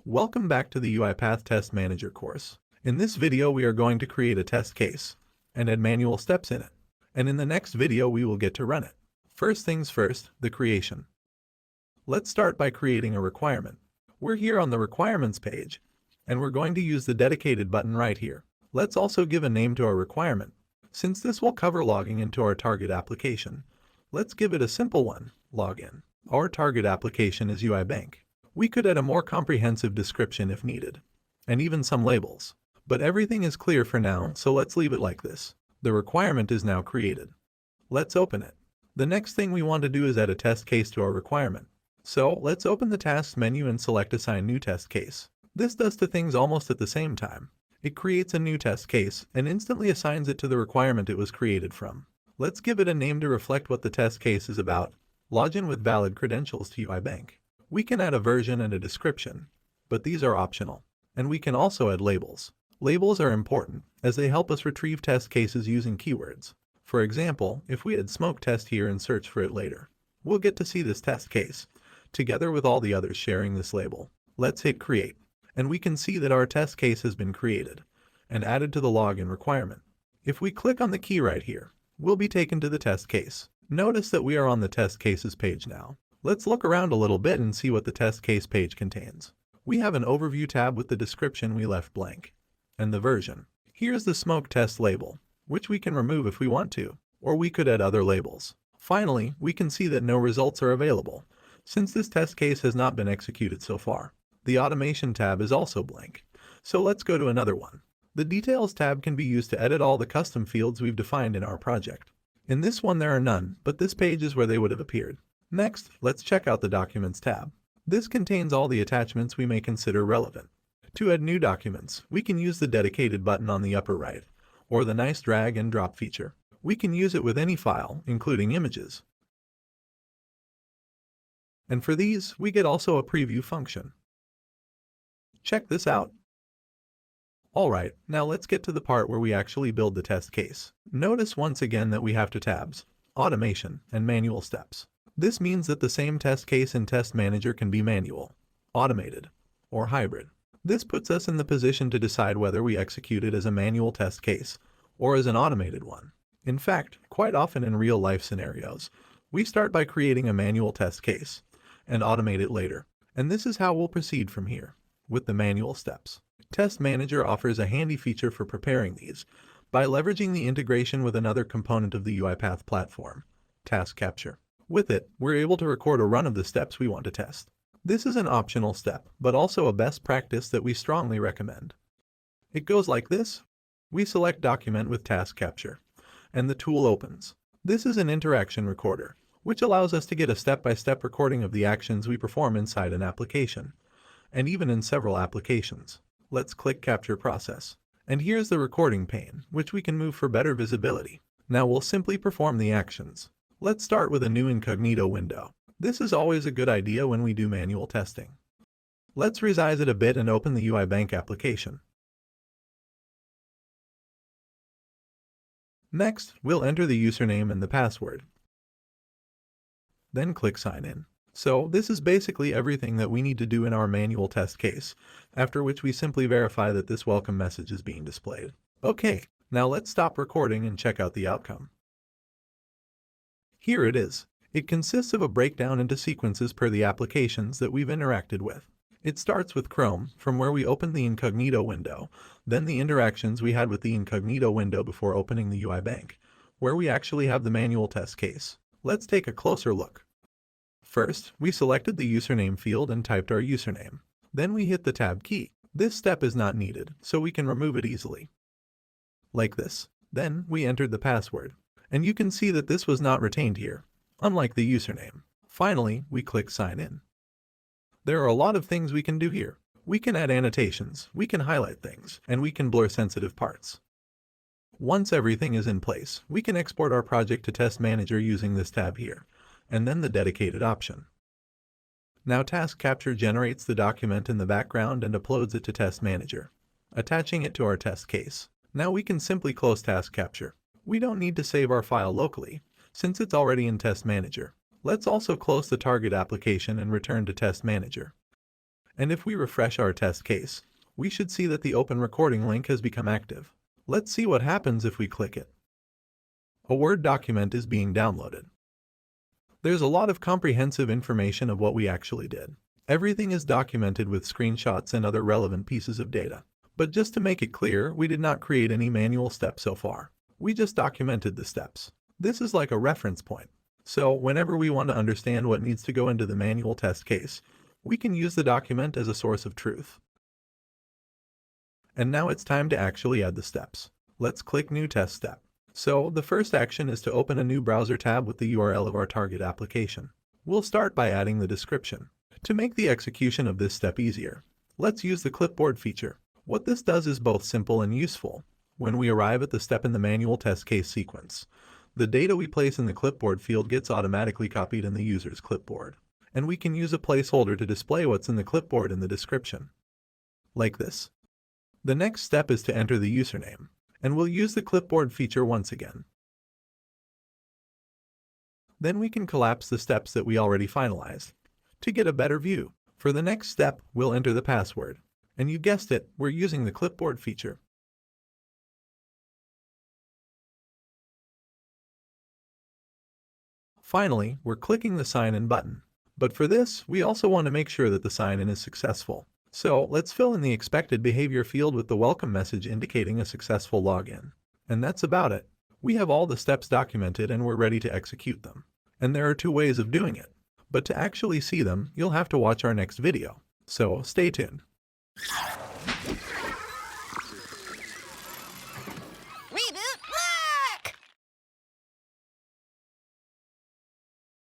Welcome back to the UiPath Test Manager course. In this video, we are going to create a test case and add manual steps in it. And in the next video, we will get to run it. First things first, the creation. Let's start by creating a requirement. We're here on the requirements page, and we're going to use the dedicated button right here. Let's also give a name to our requirement. Since this will cover logging into our target application, let's give it a simple one, login. Our target application is UiBank. We could add a more comprehensive description if needed, and even some labels. But everything is clear for now, so let's leave it like this. The requirement is now created. Let's open it. The next thing we want to do is add a test case to our requirement. So let's open the Tasks menu and select Assign New Test Case. This does two things almost at the same time. It creates a new test case and instantly assigns it to the requirement it was created from. Let's give it a name to reflect what the test case is about. Login with valid credentials to UiBank. We can add a version and a description, but these are optional. And we can also add labels. Labels are important, as they help us retrieve test cases using keywords. For example, if we add smoke test here and search for it later, we'll get to see this test case, together with all the others sharing this label. Let's hit create, and we can see that our test case has been created and added to the login requirement. If we click on the key right here, we'll be taken to the test case. Notice that we are on the test cases page now. Let's look around a little bit and see what the test case page contains. We have an overview tab with the description we left blank, and the version. Here's the smoke test label, which we can remove if we want to, or we could add other labels. Finally, we can see that no results are available, since this test case has not been executed so far. The automation tab is also blank, so let's go to another one. The details tab can be used to edit all the custom fields we've defined in our project. In this one there are none, but this page is where they would have appeared. Next, let's check out the Documents tab. This contains all the attachments we may consider relevant. To add new documents, we can use the dedicated button on the upper right, or the nice drag and drop feature. We can use it with any file, including images. And for these, we get also a preview function. Check this out. Alright, now let's get to the part where we actually build the test case. Notice once again that we have two tabs, Automation and Manual Steps. This means that the same test case in Test Manager can be manual, automated, or hybrid. This puts us in the position to decide whether we execute it as a manual test case or as an automated one. In fact, quite often in real-life scenarios, we start by creating a manual test case and automate it later. And this is how we'll proceed from here, with the manual steps. Test Manager offers a handy feature for preparing these by leveraging the integration with another component of the UiPath platform, Task Capture. With it, we're able to record a run of the steps we want to test. This is an optional step, but also a best practice that we strongly recommend. It goes like this. We select Document with Task Capture, and the tool opens. This is an interaction recorder, which allows us to get a step-by-step recording of the actions we perform inside an application, and even in several applications. Let's click Capture Process. And here's the recording pane, which we can move for better visibility. Now we'll simply perform the actions. Let's start with a new incognito window. This is always a good idea when we do manual testing. Let's resize it a bit and open the UiBank application. Next, we'll enter the username and the password. Then click Sign In. So this is basically everything that we need to do in our manual test case, after which we simply verify that this welcome message is being displayed. Okay, now let's stop recording and check out the outcome. Here it is. It consists of a breakdown into sequences per the applications that we've interacted with. It starts with Chrome, from where we opened the incognito window, then the interactions we had with the incognito window before opening the UiBank, where we actually have the manual test case. Let's take a closer look. First, we selected the username field and typed our username. Then we hit the Tab key. This step is not needed, so we can remove it easily. Like this. Then, we entered the password. And you can see that this was not retained here, unlike the username. Finally, we click Sign In. There are a lot of things we can do here. We can add annotations, we can highlight things, and we can blur sensitive parts. Once everything is in place, we can export our project to Test Manager using this tab here, and then the dedicated option. Now Task Capture generates the document in the background and uploads it to Test Manager, attaching it to our test case. Now we can simply close Task Capture. We don't need to save our file locally, since it's already in Test Manager. Let's also close the target application and return to Test Manager. And if we refresh our test case, we should see that the open recording link has become active. Let's see what happens if we click it. A Word document is being downloaded. There's a lot of comprehensive information of what we actually did. Everything is documented with screenshots and other relevant pieces of data. But just to make it clear, we did not create any manual steps so far. We just documented the steps. This is like a reference point. So whenever we want to understand what needs to go into the manual test case, we can use the document as a source of truth. And now it's time to actually add the steps. Let's click New Test Step. So the first action is to open a new browser tab with the URL of our target application. We'll start by adding the description. To make the execution of this step easier, let's use the clipboard feature. What this does is both simple and useful. When we arrive at the step in the manual test case sequence, the data we place in the clipboard field gets automatically copied in the user's clipboard. And we can use a placeholder to display what's in the clipboard in the description. Like this. The next step is to enter the username, and we'll use the clipboard feature once again. Then we can collapse the steps that we already finalized to get a better view. For the next step, we'll enter the password. And you guessed it, we're using the clipboard feature. Finally, we're clicking the Sign In button. But for this, we also want to make sure that the sign-in is successful. So let's fill in the expected behavior field with the welcome message indicating a successful login. And that's about it. We have all the steps documented and we're ready to execute them. And there are two ways of doing it. But to actually see them, you'll have to watch our next video. So stay tuned.